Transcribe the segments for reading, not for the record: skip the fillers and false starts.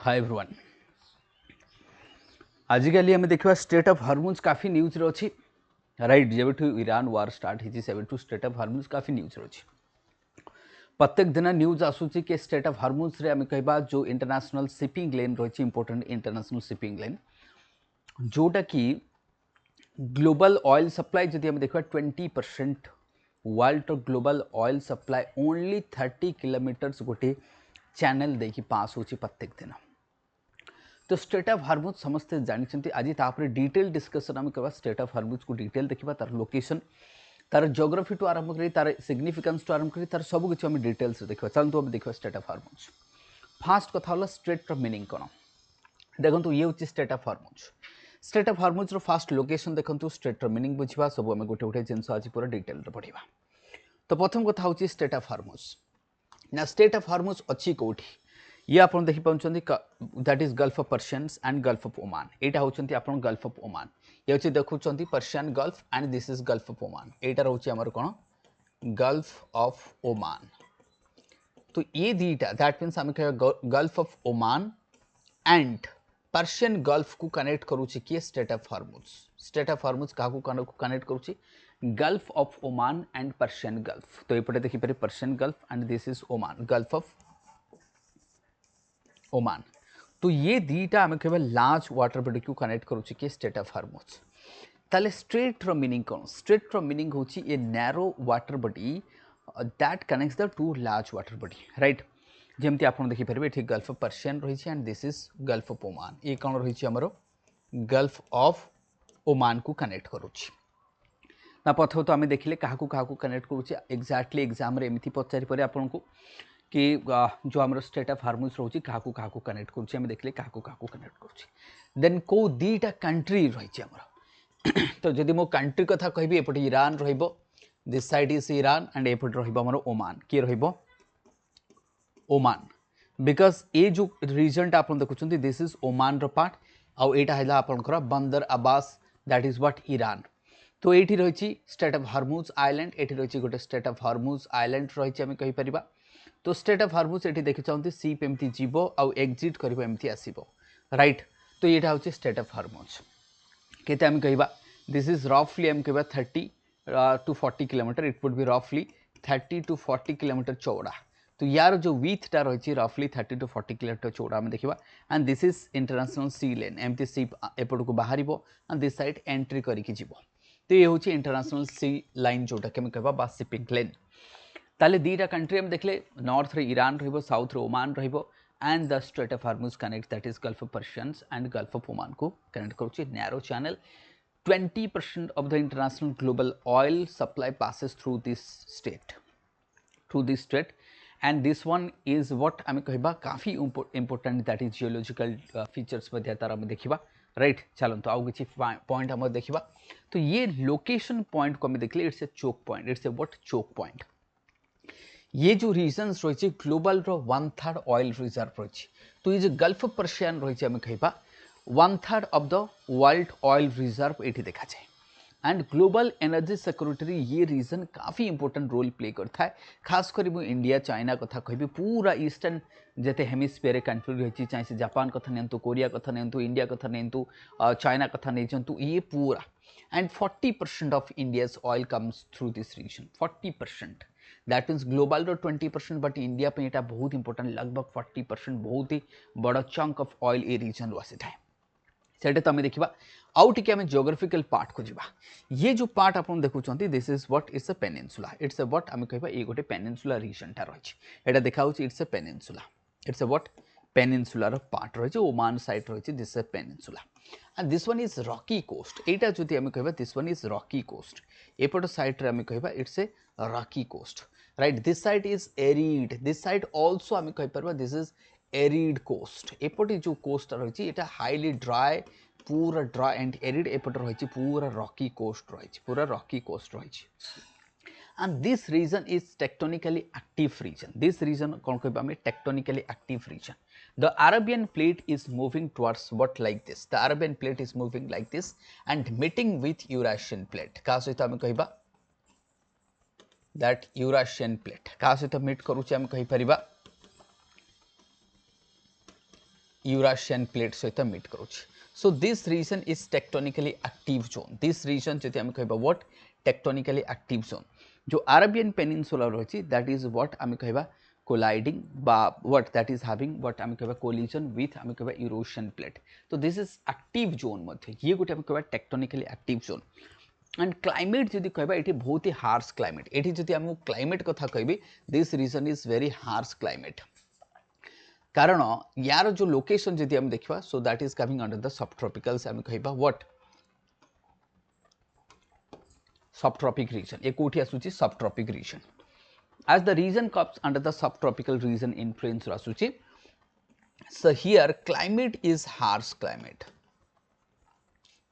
Hi everyone. आजिकल आम देखा state of hormones काफी न्यूज रे अच्छी राइट। जब ईरान वार स्टार्ट होती से स्टेट ऑफ हॉर्मोन्स काफी न्यूज रे अच्छी। प्रत्येक दिन न्यूज आसूची कि स्टेट ऑफ हॉर्मोन्स रे आम कहबा जो इंटरनेशनल शिपिंग लाइन रही इंपोर्टेंट इंटरनेशनल शिपिंग लाइन जोटा कि ग्लोबल ऑयल सप्लाई जदि आम देखा 20% world global oil supply only 30 kilometres गोटे चैनल देखिए पास होची प्रत्येक दिन। तो स्टेट ऑफ हॉर्मोन्स समस्ते जानते आज तापर डिटेल डिस्कसन आम करवा स्टेट ऑफ हॉर्मोन्स को डिटेल देखा तार लोकेशन तार जियोग्राफी टू आरंभ कर तार सिग्निफिकेंस टू आरंभ कर तार सब किसी आम डिटेल्स देखा। चलते अब देखा स्टेट ऑफ हॉर्मोन्स। फास्ट कथा होला स्टेट रो मीनिंग कौन देखो ये हूँ strait of Hormuz. Strait of Hormuz रो फास्ट लोकेशन देखो स्टेट रो मीनिंग बुझा सब आम गोटे गोटे जिन आज पूरा डिटेल पढ़ा। तो प्रथम कथा हूँ स्टेट ऑफ हॉर्मोन्स ना स्टेट ऑफ हॉर्मोन्स अच्छी कौटी ये आप देखी पाँच that is gulf of Persians and gulf of Oman. यहाँ होती आप गल्फ ऑफ ओमान ये हूँ देखुं Persian gulf and this is gulf of Oman. यहाँ रोचे आमर कौन गल्फ ऑफ ओमान। तो ये दीटा दैट मीन्स आम कह gulf of Oman and Persian gulf को कनेक्ट करुच्ची किए strait of Hormuz. Strait of Hormuz क्या कनेक्ट करुच्ची gulf of Oman and Persian gulf. तो ये देखिपारे Persian gulf and this is Oman gulf of Oman. तो ये दीटा आम कह लार्ज वाटर बॉडी को कनेक्ट करुच्ची कि स्टेट ऑफ हॉर्मोन्स। ताले स्ट्रेट रो मीनिंग कौन स्ट्रेट रो मीनिंग होची a narrow water body that connects the two large water body right. जमती आप देखिपारे ये गल्फ ऑफ पर्शियन रही and this is gulf of Oman. ये कौन रही आमर गल्फ ऑफ ओमान को कनेक्ट करुच्ची ना। प्रथम तो आम देखिले क्या कनेक्ट करुच्चे एक्जाक्टली एग्जाम रे एमती पचारि परे आपन को कि जो आम स्टेट ऑफ हॉर्मोन्स रोचे क्या कनेक्ट करुच्चे आम देखिले क्या कनेक्ट करुच्चे देन को दीटा कंट्री रही आमर। तो जदि मो कंट्री कथा कहबी एपटे ईरान रहिबो this side is Iran and एपटे रहिबो आमर ओमान। किए रहिबो ओमान बिकज ये जो रीजन टा आप देखुं दिस इज ओमान रो पार्ट आउ एटा हैला आपनकर Bandar Abbas that is what Iran. तो ये रही स्टेट ऑफ हॉर्मोन्स आइलैंड ये रही गोटे स्टेट ऑफ हॉर्मोन्स आइलैंड रही आम कहीपर। तो स्टेट ऑफ हॉर्मोन्स ये देखी सीप एमती जीव आउ एग्जिट कर एमती आसो राइट। तो यहाँ हूँ स्टेट ऑफ हॉर्मोन्स केते आम कहबा दिस इज रफली आम कहबा 30 to 40 kilometre it would B रफली 30 to 40 किलोमीटर चौड़ा। तो यार जो विथटा रही रफली 30 to 40 किलोमीटर चौड़ा आम देखा एंड दिस इज इंटरनेशनल सी लेन एमती सीप एपट को बाहर एंड दिस साइड एंट्री करके जीव। तो ये हूँ इंटरनेशनल सी लाइन जोटा कि कहबा शिपिंग लेन। ताले दीटा कंट्री हम देखले नॉर्थ रे ईरान रहिबो साउथ रे ओमान रहिबो and the strait of Hormuz connect that is gulf of Persians and gulf of Oman को कनेक्ट करुच्ची narrow channel. 20% of the international global oil supply passes through this state and this one is what आम कहबा काफी important that is geological features तार आम देखा right. चलते आउ किसी पॉइंट आम देखा। तो ये लोकेशन पॉइंट को आम देखले it's a choke point it's a what choke point. ये जो रीजन्स रही ग्लोबल रो 1/3 ऑयल रिजर्व रही। तो ये जो गल्फ ऑफ पर्शियन रही आम कहबा 1/3 of the world oil reserve ये देखा जाए एंड ग्लोबल एनर्जी सिक्योरिटी ये रीजन काफ़ी इंपोर्टेंट रोल प्ले करता है। खास कर इंडिया चाइना कथा कह पूरा ईस्टर्न जिते हेमिस्फीयर कंट्री रही चाहे से जापान कथा नियंतु कोरिया कथा नियंतु इंडिया कथा नियंतु चाइना कथा नहीं ये पूरा and 40% of India's oil comes through this region 40%। That means global 20% but India पे यहाँ बहुत इंपोर्टेंट लगभग 40% बहुत ही बड़ा चंक ऑफ ऑयल ये रीजन रू आसी थाए। सेटा तो आम देखा आउ टी आम जियोग्राफिकल पार्ट को जीवा। ये जो पार्ट आप देखुं this is what it's a peninsula it's a what आम कहबा ये गोटे पेनिनसुला रीजन टा रही है देखा it's a peninsula it's a what peninsular part रही ओमान साइड रही this a peninsula and this one is rocky coast. यहाँ जो आम कहबा this one is rocky coast एपट साइड रे आम कहबा it's a rocky coast right. This side is arid this side also आम कहीपर दिस इज एरिड कोस्ट। एपटे जो कोस्ट रही है हाईली ड्राए पूरा ड्राई एंड एरिड एपटे रही पूरा रॉकी कोस्ट रही पूरा रॉकी कोस्ट रही and this region is tectonically active region. This region कौन कह tectonically active region. The Arabian plate is moving towards what like this the Arabian plate is moving like this and meeting with Eurasian plate क्या सहित आम कहबा that यूराशियन plate क्या सहित meet करुचे आम कहीपर यूराशियन प्लेट सहित मीट करुच्ची so this region is tectonically active zone this region जदि आम कह व्हाट टेक्टोनिकली एक्टिव जोन जो अरेबियन पेनिनसुला रही दैट इज व्हाट आम कह कोलाइडिंग बा what that is having what आम कह कोलिजन विथ आम कह यूरोशियन प्लेट तो दिस इज एक्टिव जोन मध्य ये गोटे आम कह tectonically active zone and climate जदि कहबा ये बहुत ही हार्श क्लाइमेट ये जदि आमको क्लाइमेट कथा कहबी this region is very harsh climate कारण यार जो लोकेशन जदि हम देखा so that is coming under the sub tropicals आम कहबा व्हाट सब ट्रॉपिक रीजन ये कोठी आसुची sub tropic region as the region comes under the subtropical region influence आसुची so here climate is harsh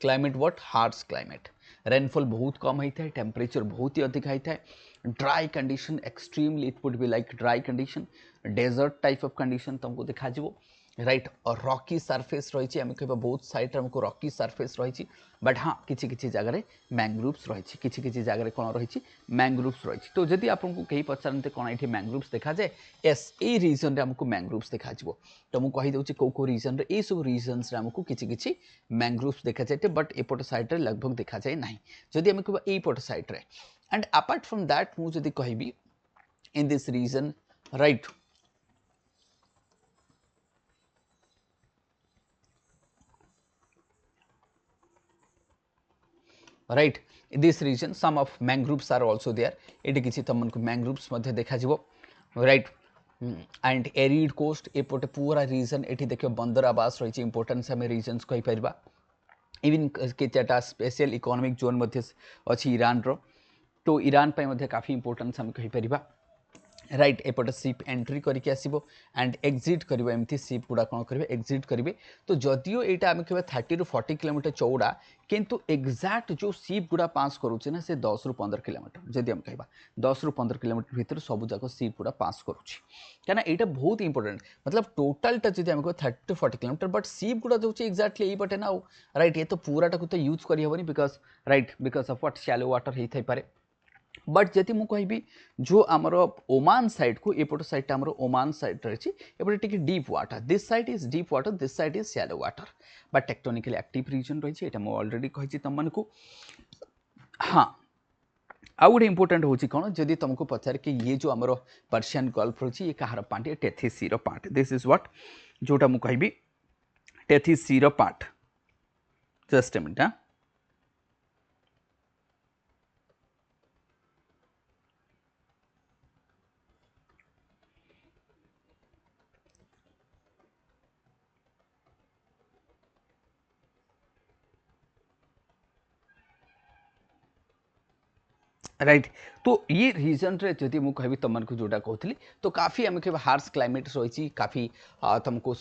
climate what harsh climate rainfall बहुत कम होता है टेम्परेचर बहुत ही अधिक होता है dry condition extremely it would be like dry condition desert type of condition तुमको देखा राइट और रॉकी सरफेस रही आम कह बहुत साइड आमको रॉकी सरफेस रही बट हाँ किसी जगह मैंग्रोव्स रही किसी जगह कौन रही मैंग्रोव्स रही तो जदि आपको कहीं पचारते कौन ये मैंग्रोव्स देखा जाए एस ए रीजन में आमको मैंग्रोव्स देखा तो मुझे कहीदे कौ रीजन रे ये सब रीजन्स आमको किसी मैंग्रोव्स देखा जाए बट एपट साइड लगभग देखा जाए ना जदि आम कह यपट साइड रे एंड अपार्ट फ्रॉम दैट मुझे जदि कहबी in this region right right in this region some of mangroves are also there eighty किसी तमनको mangroves मध्य देखा जिवो right and arid coast एपटे पूरा रीजन एटी देखियो बंदर आवास रही इंपोर्टेंस हमें रीजन्स कहि परबा इवन केटा स्पेशल इकोनॉमिक जोन मध्य अछि ईरान रो तो ईरान पे मध्य काफी इंपोर्टेंस हम कहि परबा राइट एपटे सीप एंट्री करके आसीबो एंड एग्जिट करिवो एमती सीप गुडा कोन करिवे एग्जिट करिवे तो जदियो एटा आमे कहबा 30 रु 40 किलोमीटर चौड़ा किंतु एग्जैक्ट जो सीप गुडा पास करूचे ना से 10 रु 15 किलोमीटर जदि हम कहबा 10 रु 15 किलोमीटर भीतर सब जाको सीप गुडा पास करूची काना एटा बहुत इंपोर्टेंट मतलब टोटल टा जदि हम कहबा 30 टू 40 किलोमीटर बट सीप गुडा जोची एग्जैक्टली एई पटे ना राइट ये तो पूराटा को तो यूज करि हबनी because right because of what shallow water हेइ थाइ पारे बट जदि मु कहबी जो आमर ओमान साइड को एपट साइड आमर ओमान साइड रही एपटे टिके deep water this side is deep water this side is shallow water but tectonically active region रही है मुझे ऑलरेडी कही तुम मानक हाँ आउ गोटे इंपोर्टेंट होची कौन जदि तुमको पचार कि ये जो आमर पर्शियन गल्फ रही ये कहार पार्ट ये Tethys Sea part this is what जोटा मु कहबी Tethys Sea part just a minute हाँ राइट तो ये रीजन रे जदि मु कहबी तुमको जोटा कहती तो काफ़ी आम कह हार्श क्लाइमेट रही काफ़ी तुमको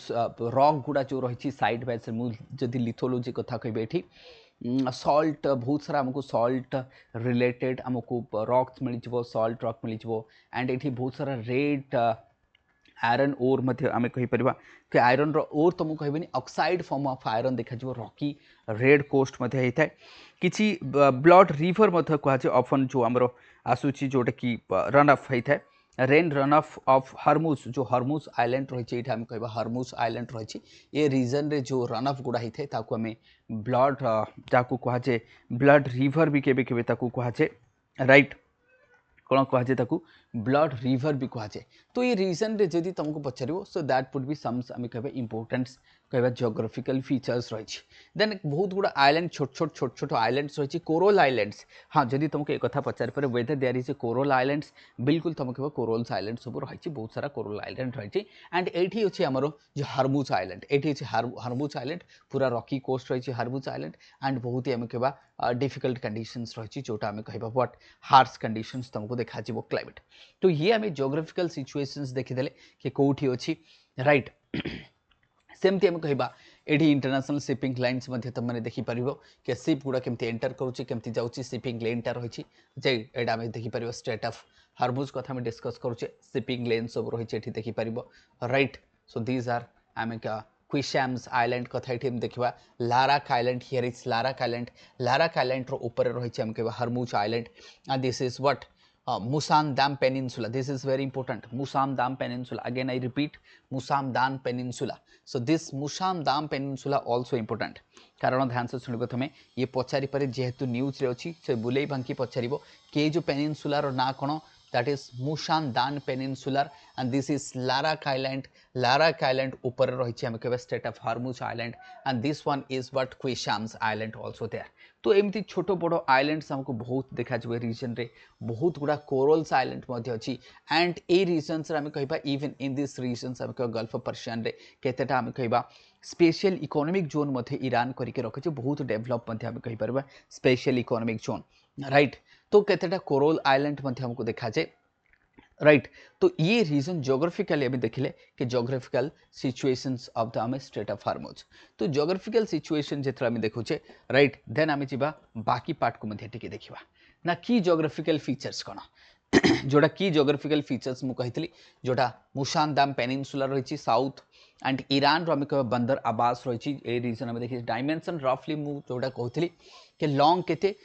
रॉक गुड़ा जो रही साइड बाय साइड मुझे लिथोलोजी कथा कहबी ये सॉल्ट बहुत सारा आमको सॉल्ट रिलेटेड आमको rocks mill salt rock mill and ये बहुत सारा रेड आयरन ओर मध्य आम कहीपर कि आयरन ओर तो मुझे कहबी ऑक्साइड फॉर्म ऑफ आयरन देखा रॉकी रेड कोस्ट मध्य होता है किसी ब्लड रिवर मध्य कहुए ऑफन जो आमर आसूची जोटा कि रन ऑफ होता है रेन रन ऑफ हरमुज जो हरमुज आइलैंड रही है आम कह हरमुज आइलैंड रही ये रीजन रे जो रन ऑफ गुड़ा होता है आम ब्लड जाकू कहुए ब्लड रिवर भी केबे केबे कहुए राइट कौन कहुए ब्लड रिवर भी कहुए तो ये रीजन रे जदि तुमको पचार so that would be some आम कह इंपोर्टेंस कह जियोग्राफिकल फीचर्स रही देन बहुत गुड़ा आइलैंड छोट छोट आइलैंड्स रही कोरल आइलैंड्स हाँ जदि तुमको एक पचार पर weather there is a coral islands बिल्कुल तुम कह कोरल्स आइलैंड सब रही बहुत सारा कोरल आइलैंड रही एंड ये अच्छे आमर जो हरमुज आइलैंड ये अच्छे हरमुज आइलैंड पूरा रॉकी कोस्ट रही हरमुज आइलैंड एंड बहुत ही आम कह डिफिकल्ट कंडीशंस रही जोटा आम कह व्हाट हार्श कंडीशंस तुमको देखा क्लाइमेट तो ये आम जियोग्राफिकल सिचुएशंस देखीदे कि कौटी अच्छी राइट सेमती आम कह ये इंटरनेशनल शिपिंग लाइन्स तुमने देखिपर कि शिप गुड़ा केमती एंटर करुच्ची केमती जाऊँगी शिपिंग लेनटा रही यहाँ आम देखिपर स्ट्रेट ऑफ हरमुज कथा डिस्कस करुचे शिपिंग लेन सब रही देखिपर राइट सो दीज आर आम क्विशैम्स आइलैंड कथा ये देखा Larak island here is Larak island ऊपर रही आम कह Hormuz island and this is what Musandam Peninsula. This is very important. Musandam Peninsula. Again, I repeat, Musandam Peninsula. So this Musandam Peninsula also important. कारण ध्यान से शुणव तुम ये पचारि पारे जेहेतु न्यूज रे अच्छी से बुले भांगी पचार के जो पेनिनसुलार ना कौन that is Mushandan Peninsula and this is Larak Island. Larak Island ऊपर रही आम कह strait of Hormuz island and this one is what Quishams Island also there. तो एमती छोट बड़ आइलैंड्स हमको बहुत देखा जाए रीजन रे बहुत गुड़ा कोरल्स आइलैंड अच्छी एंड ए रीजन्स आम कह इवन इन दिस रीजन्स आम कह गल्फ पर्शियन रे केतेटा आम कह स्पेशल इकोनॉमिक जोन ईरान करके रखे बहुत डेभलप आम कहीपर स्पेशल इकोनॉमिक जोन राइट. तो केतेटा कोरल आइलैंड हमको देखा जाए राइट. तो ये रीजन जोग्राफिकली अभी देखिले कि जोग्राफिकल सिचुएशंस ऑफ द आम स्टेट ऑफ हॉर्मुज. तो जोग्राफिकल सिचुएशन जिते आम देखुचे राइट देन आम जा बाकी पार्ट को देखा ना की जोग्राफिकल फीचर्स कौन जोटा की जोग्राफिकल फीचर्स मुझे कही जोटा मुशानदाम पेनिनसुला रही साउथ एंड ईरान रो कह बंदर आवास रही ए रीजन आम देखिए डायमेंशन रफली मुझे कहती कि लॉन्ग केते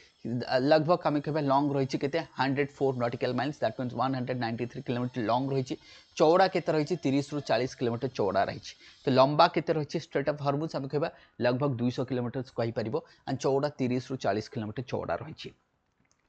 लगभग आम कह लॉन्ग रही के 104 nautical miles that means 193 kilometre long रही. चौड़ा के रही 30 ରୁ 40 किलोमीटर चौड़ा रही. तो लंबा के रही स्ट्रेट ऑफ हॉर्मुज आम कह लगभग 200 किलोमीटर कहीपर एंड चौड़ा 30 ରୁ 40 किलोमीटर चौड़ा रही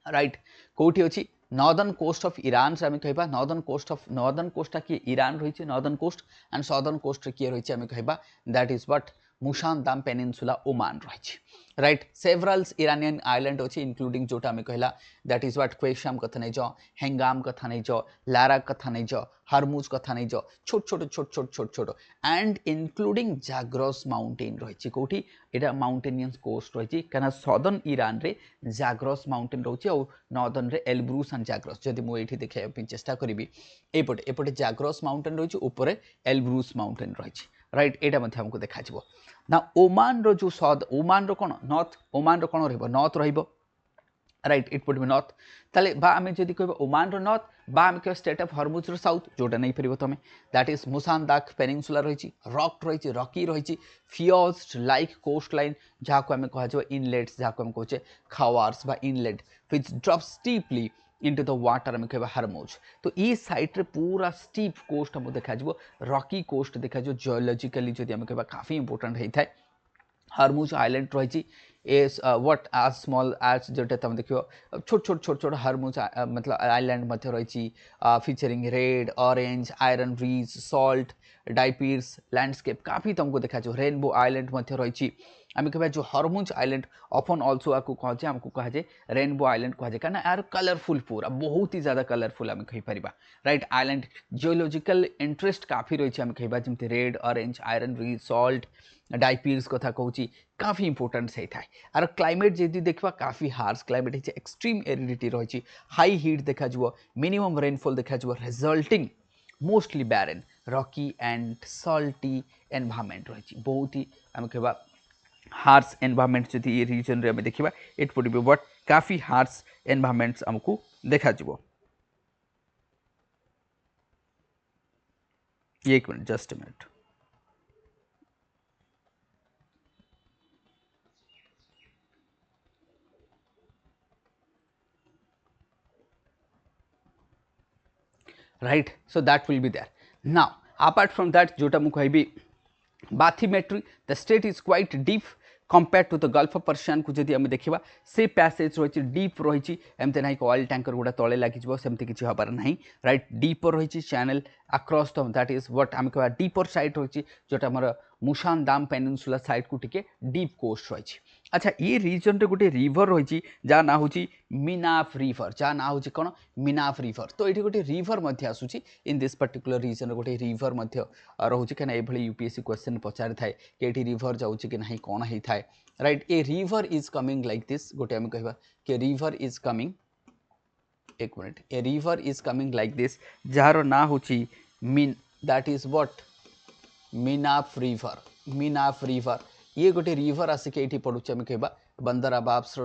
राइट. कौटी अच्छी नॉर्दर्न कोस्ट ऑफ ईरान से आम कह नॉर्दर्न कोस्टा किए ईरान रही northern coast and southern coast किए रही आम कह that is what Musandam peninsula Oman रही राइट. सेवरल्स इरानियन आइलैंड अच्छी इंक्लूडिंग जोटा आम कहला दैट इज व्हाट क्वेशाम कथा नहीं जाओ हेंगाम कथा नहीं जाओ लारा कथा नहीं जाओ हरमुज कथा नहीं जाओ छोट छोट छोट छोट छोट छोट एंड इंक्लूडिंग जाग्रस माउंटेन रही कौटी यहाँ माउंटेनियस कोस्ट रही क्या सदर्न ईरान रे जाग्रस माउंटेन रही और नॉर्दर्न रे एल्ब्रूस एंड जाग्रस जदि मुझे देखा चेष्टा करी एपटे एपटे जाग्रस माउंटेन रही ऊपर एल्ब्रूस माउंटेन रही राइट. यहाँ हमको देखा ना ओमान रो जो सद ओमान रो कौन नॉर्थ ओमान रो कौन north right it put be north ताले बा आम जदि कह ओमान रो नॉर्थ बा आम कह स्टेट ऑफ हॉर्मुज रो साउथ जोटा नहीं पार तुम दैट इज मुसानदाक पेनिनसुला रही रॉक रही रॉकी रही फियोर्स लाइक कोस्ट लाइन जहाँ को आम कह इनलेट्स जहाँ को आम कहे खावार्स बा inlet which drop steeply into the water आम कह हरमुज. तो ये साइट रे पूरा स्टीप कोस्ट हमको देखा रॉकी कोस्ट देखा जियोलॉजिकली जदि आम कह काफी इंपोर्टेंट होता है. हरमुज आइलैंड रही as what as small as जोटा तुम देखो छोट छोट छोट छोट हरमुज मतलब आइलैंड रही featuring red orange iron breeze salt diapirs landscape काफ़ी तुमको देखा रेनबो आइलैंड रही आम कह जो हरमुज आइलैंड ऑफन ऑल्सो आपको कहे आमको कहे रेनबो आइलैंड कहे क्या यार कलरफुल पूरा बहुत ही ज़्यादा कलरफुल आम कहीपर राइट. आइलैंड जियोलॉजिकल इंटरेस्ट काफ़ी रही आम कह जमी red orange iron breeze salt diapirs कथा कहूँ काफ़ी इंपोर्टेंस होता है. आर क्लाइमेट जदि देखा काफ़ी हार्श क्लाइमेट है एक्सट्रीम एरिडिटी रही हाई हीट देखा मिनिमम रेनफॉल देखा resulting mostly barren rocky and salty environment रही बहुत ही आम कह हार्श एनवायरनमेंट जदि ये रीजन रे देखा इट वुड बी व्हाट काफ़ी हार्श एनवायरनमेंट्स आमको देखा एक minute just a minute right. So that will be there. Now apart from that जोटा मु कहबी bathymetry the state is quite deep compared to the Gulf of Persian को जदि आम देखा से पैसेज रही डीप रही एमती ना ऑयल टैंकर गुड़ा तले लगे सेमती किसी हबार ना राइट डीपर रही channel across the that is what आम कह डीपर साइड रही जोटा आम मुशानदाम पेनिनसुला साइड को टिके डीप कोस्ट रही. अच्छा ये रीजन रे गोटे रिवर रही जहाँ ना हूँ मिनाफ रिवर जहाँ ना हूँ कौन मिनाफ रिवर. तो ये गोटे रिवर आसूसी इन दिस पर्टिकुलर रीजन गोटे रिवर रोचे क्या ये यूपीएससी क्वेश्चन पचारि थाए कि रिवर जाऊँगी कि ना कौन होता है right. A river is coming like this गोटे आम कह कि रिवर इज कमिंग एक minute a river is coming like this जार ना हूँ mean that is what Minab river ये गोटे रिवर आसिक ये पड़ुचे आम कह बंदर अबाब्स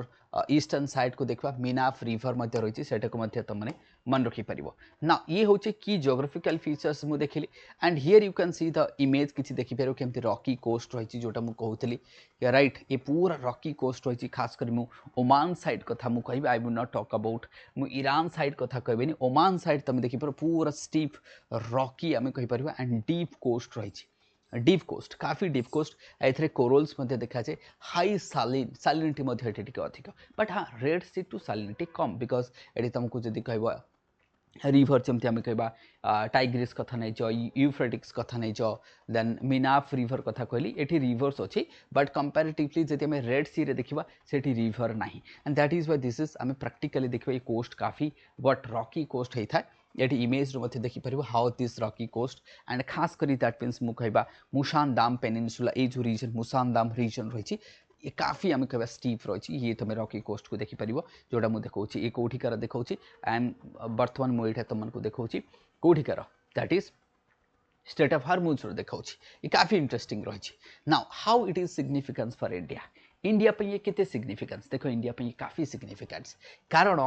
ईस्टर्न साइड को देखा मीनाफ रिवर मध्य रही है को तुमने मन रखिपर ना ये हूँ की जोग्राफिकल फीचर्स मुझे देखिली and here you can see the image किसी देखिपर केमती रॉकी कोस्ट रही जोटा मुझे कहूली राइट ये पूरा रॉकी कोस्ट रही खास कर ओमान साइड कथा मुझे कह I will not talk about मु ईरान साइड कथा कहबेनी ओमान साइड तुम देखिपर पूरा स्टीप रॉकी आम कहीपर एंड डीप कोस्ट रही डीप कोस्ट काफी डीप कोस्ट ए कोरल्स देखा जाए हाई सालिनिटी अधिक बट हाँ रेड सी टू सालिनिटी कम बिकज ये तुमको जब कह रिभर जमी आम कह टाइग्रिस कथा नहीं यूफ्रेटिक्स कथा नहीं देन मीनाफ रिभर कथा कहली ये रिभर्स अच्छी बट कंपैरेटिवली जब आम रेड सी रे देखा से रिभर ना and that is why this is आम प्रैक्टिकली देखा ये कोस्ट काफी बट रॉकी कोस्ट होता है ये इमेज रू देखिपर how this rocky coast and खास करी दैट मीन्स मुझे कह मुसानदाम पेनिनसुला ये जो रीजन मुसानदाम रीजन रही ये काफ़ी आम कह स्टीप रही ये तुम रॉकी कोस्ट को देखिपर जोटा मुझे देखा ये कौटिकार देखा एंड बर्तमान मुझे तुमको देखा कौटिकार that is state of Hormuz देखा ये काफ़ी इंटरेस्टिंग रही now how it is significance for India India पे ये कितने सिग्निफिकेंस देखो इंडिया पे ये काफ़ी सिग्निफिकेंस कारण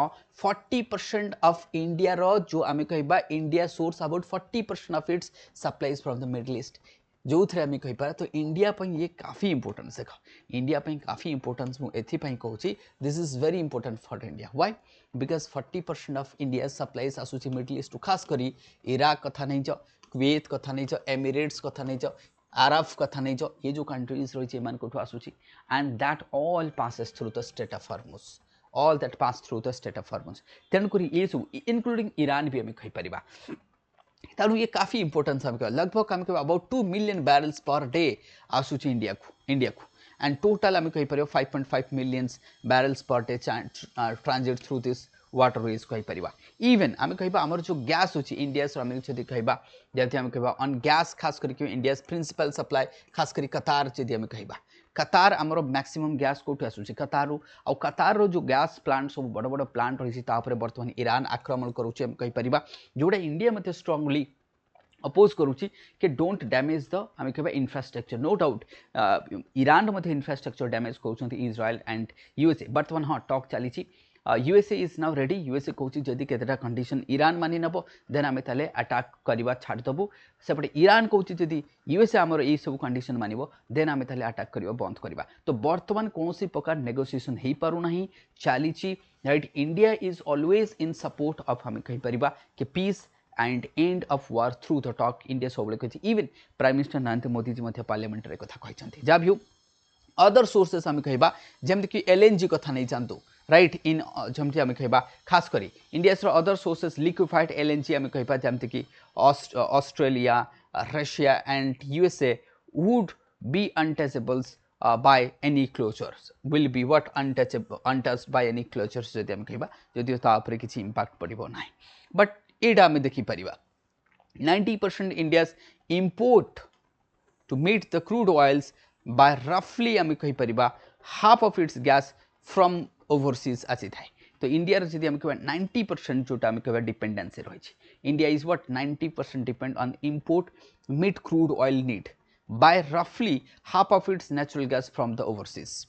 40% ऑफ इंडिया रो जो आम कह India source about 40% of its supplies from the middle east जो थे आम कहीपर तो इंडिया पे ये काफ़ी इंपोर्टेंस देख इंडिया पे काफ़ी इंपोर्टेंस मुझे कहूँ this is very important for India why because 40% of India supplies आसूसी मिडल ईस्ट खास करी इराक कथा नहीं कुवैत कथा नहीं एमिरेट्स कथा नहीं आरब कथा नहीं ये जो कंट्रीज रही है कौटू आसूची and that all passes through the state of Hormuz all that pass through the state of Hormuz तेणुक ये सब इनक्लूडिंग ईरान भी आम कहीपर तेणु ये काफ़ी इंपोर्टेंस आम कह लगभग आम कह about 2 million barrels per day आसूची इंडिया को एंड टोटल आम कहीपर 5.5 millions barrels per day transit through this waterways कहीपर इवेन आम कह आमर जो गैस अच्छी इंडिया आम जब कह जब आम कह ऑन गैस खास करके इंडिया प्रिंसिपल सप्लाई खास कर कतार जब आम कह कतार आमर मैक्सिमम गैस कौट आसूसी कतारू आ कतार जो गैस प्लांट सब बड़ बड़ प्लांट रही बर्तमान ईरान आक्रमण करुचे कहीपर जोटा इंडिया मत स्ट्रांगली अपोज करुच्ची कि डोंट डैमेज द आम कह इन्फ्रास्ट्रक्चर नो डाउट ईरान मत इन्फ्रास्ट्रक्चर डैमेज कर इज्राएल एंड यूएसए बर्तमान हाँ टॉक चली USA is now ready USA कहूँ जदि केतेटा कंडीशन ईरान मानि नब देन आम ताले अटैक करवा छाड़देबू सेपटे ईरान कहूँ जदि यूएसए आमर ये सब कंडीशन मानिब देन आम ताले अटैक करवा बंद करवा तो बर्तमान कौन प्रकार नेगोसिएशन हो पारुना चली right India is always in support of आम कहीपर कि peace and end of war through the talk India सब कही even prime minister Narendra Modi ji parliament रे कथा कहते जहाँ भी अदर सोर्सेस आम कह जमीक एलएनजी कथा नहीं जातु राइट इन जमी आम कह खास करी India other sources liquefied LNG आम कह जमीक Australia Russia and USA would be untouchables by any closures will be what untouched by any closures जदि आम कह जदिव तापर किसी इंपैक्ट पड़ो ना बट एटा आम देखिपर 90% India's import to meet the crude oils by roughly आम कहीपर half of its gas from overseas आसी थाए तो इंडिया जब आम कह 90% जोटा आम कह डिपेंडेंसी रही India is what 90% depend on import meet crude oil need by रफली half of its natural gas from the overseas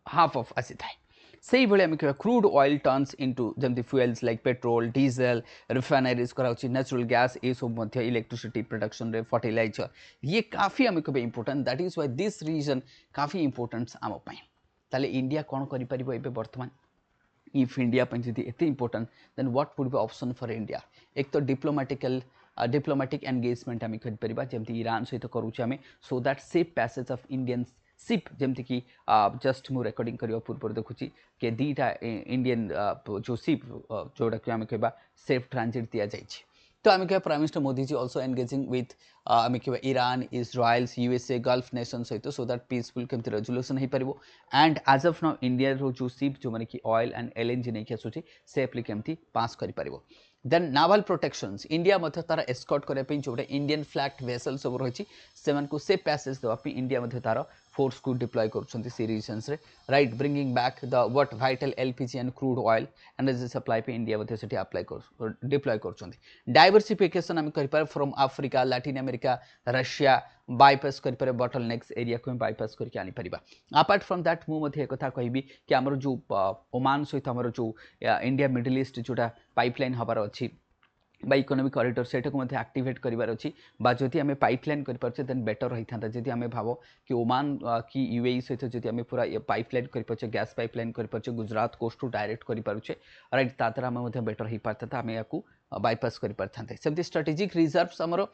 half of आसी थाए से ही आम कह क्रूड ऑयल टर्न्स इनटू जमी fuels like petrol diesel refineries कराऊँ natural gas ये सब इलेक्ट्रिसिटी प्रोडक्शन रे फर्टिलाइजर ये काफ़ी आम कह important that is why this region काफ़ी इंपोर्टेंस आम ताले इंडिया कौन कर बर्तमान इफ इंडिया जी एत important then what would be option for India एक तो डिप्लोमेटिक एंगेजमेंट आम कर जमी ईरान सहित करुचे आम so that safe passage of Indian ship जमीक जस्ट मु रेकर्डिंग करने पूर्व देखुची कि दीटा इंडियन जो सिप जोटा कि आम कह सेफ ट्रांजिट दि जाए तो आम कह prime minister Modi ji also engaging with आम कह Iran Israel USA Gulf nation सहित सो दैट पीसफुल केमती रेजोल्यूशन हो पार and as of now India जो सिप जो मैंने कि ऑयल एंड एलएनजी नहीं आसूँ सेफली केमती पास कर देन नावल प्रोटेक्शंस इंडिया मध्य तार एस्कॉर्ट करने जोटा इंडियन फ्लैग वेसल सब रही से सेफ पैसेज देवाई इंडिया मध्य तार फोर्स को डिप्लॉय कर रीजन्स रे right bringing back the what vital LPG and crude oil energy supply पे इंडिया मध्ये सेठी अप्लाई कर डिप्लॉय कर डाइवर्सिफिकेशन आम कर from Africa Latin America Russia bypass कर बटल नेक्स एरिया को बायपास करके आनी परिबा अपार्ट फ्रॉम दैट मु मध्ये एक कथा कहबी कि हमर जो ओमान सहित हमर जो इंडिया मिडिल ईस्ट जोटा पाइपलाइन हबार अछि बा इकोनॉमिक कॉरिडोर सेटा को मध्ये एक्टिवेट करिवार अछि बा जदि हमें पाइपलाइन करि परछे देन बेटर रही था जदि हमें भाबो कि ओमान कि यूएई सहित जदि हमें पूरा पाइपलाइन करि परछे गैस पाइपलाइन करि परछे गुजरात कोस्ट टू डायरेक्ट करि परछे राइट तातरा हमें मध्ये बेटर ही परता हमें याकू बायपास करि परथांते सेमति स्ट्रेटेजिक रिजर्व्स हमरो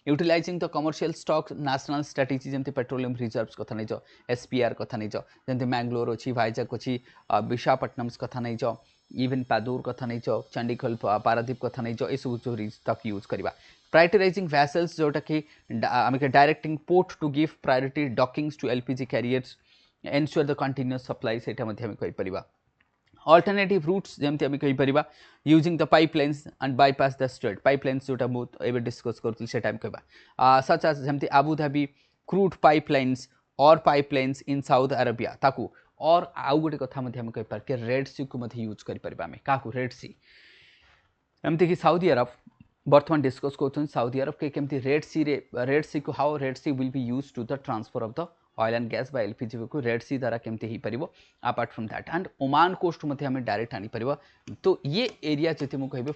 utilizing the commercial stock national strategy जमती पेट्रोलियम रिजर्व्स कथा नहीं एसपीआर कथा नहीं जमती मैंगलोर अच्छी वाइजाग अच्छी विशाखापट्टनम्स कथा नहीं इवन पादूर कथा नहीं चंडीखोल पारादीप कथा नहीं ये सब जो तक यूज करवा प्रायोरिटाइजिंग वैसल्स जोटा कि आम directing port to give priority dockings to LPG carriers ensure the continuous supply से कहीपर अल्टरनेटिव रूट्स जमती आम कहीपर using the pipelines and bypass the strait pipelines जोटा मुझे डिस्कस करूँ से टाइम कहवा सच आज जमती आबुधाबी क्रूड पाइपलाइन्स और पाइपलाइन्स इन साउथ अरेबिया ताकू और आउ गोटे कथा आम कहीपर कि रेड सी को यूज करें क्या रेड सी एमती कि साउदी अरब बर्तमान डिस्कस कर साउदी अरब के केमती रेड सी को how Red Sea will be use to the transfer of the oil and gas LPG को रेड सी द्वारा केमती हो पार apart from that and Oman coast मध्य आम डायरेक्ट आनी पार तो ये एरिया जब मुझे कहि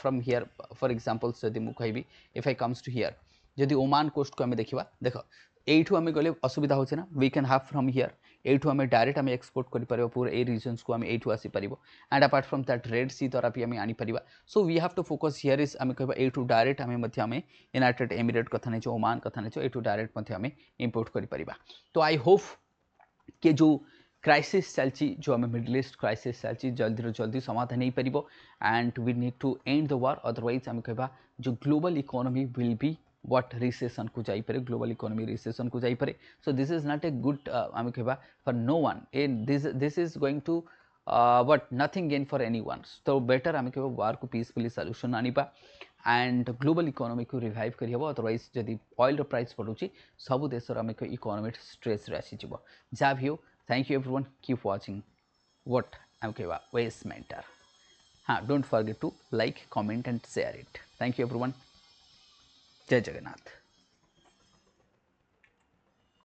फ्रॉम हियर फॉर एग्जांपल जब मुझे कहि if I comes to here जदि ओमान कोस्ट को आम देखा देख एठू आम गले असुविधा होचे ना we can have from here एठू आम डायरेक्ट आम एक्सपोर्ट कर पूरा ए रीजन्स को आम एठू आसीपर and apart from that Red Sea द्वारा भी आम आनीपर so we have to focus here is आम कह एठू डायरेक्ट आम यूनाइटेड एमिरेट कथा नहीं ओमान कथा नहीं एठू डायरेक्ट आम इंपोर्ट कर तो आई होप कि जो क्राइसिस चलती जो आम मिडिल ईस्ट क्राइसिस चलती जल्दी जल्दी समाधान हो पार and we need to end the war otherwise आम कह जो global economy will be what recession को जाई परे ग्लोबल इकोनॉमी recession को जाई परे so this is not a good आम कहबा for no one and this is going to what nothing gain for anyone तो better आम कहबा war को peacefully solution आनिबा and global economy को revive करी हबो otherwise जदि oil प्राइस पडुची सब देश आम कह इकोनॉमिक स्ट्रेस रे आसी जिवो जा भी हो thank you everyone keep watching what आम कहबा वेस्ट मेंटर हाँ don't forget to like comment and share it thank you everyone जय जगन्नाथ।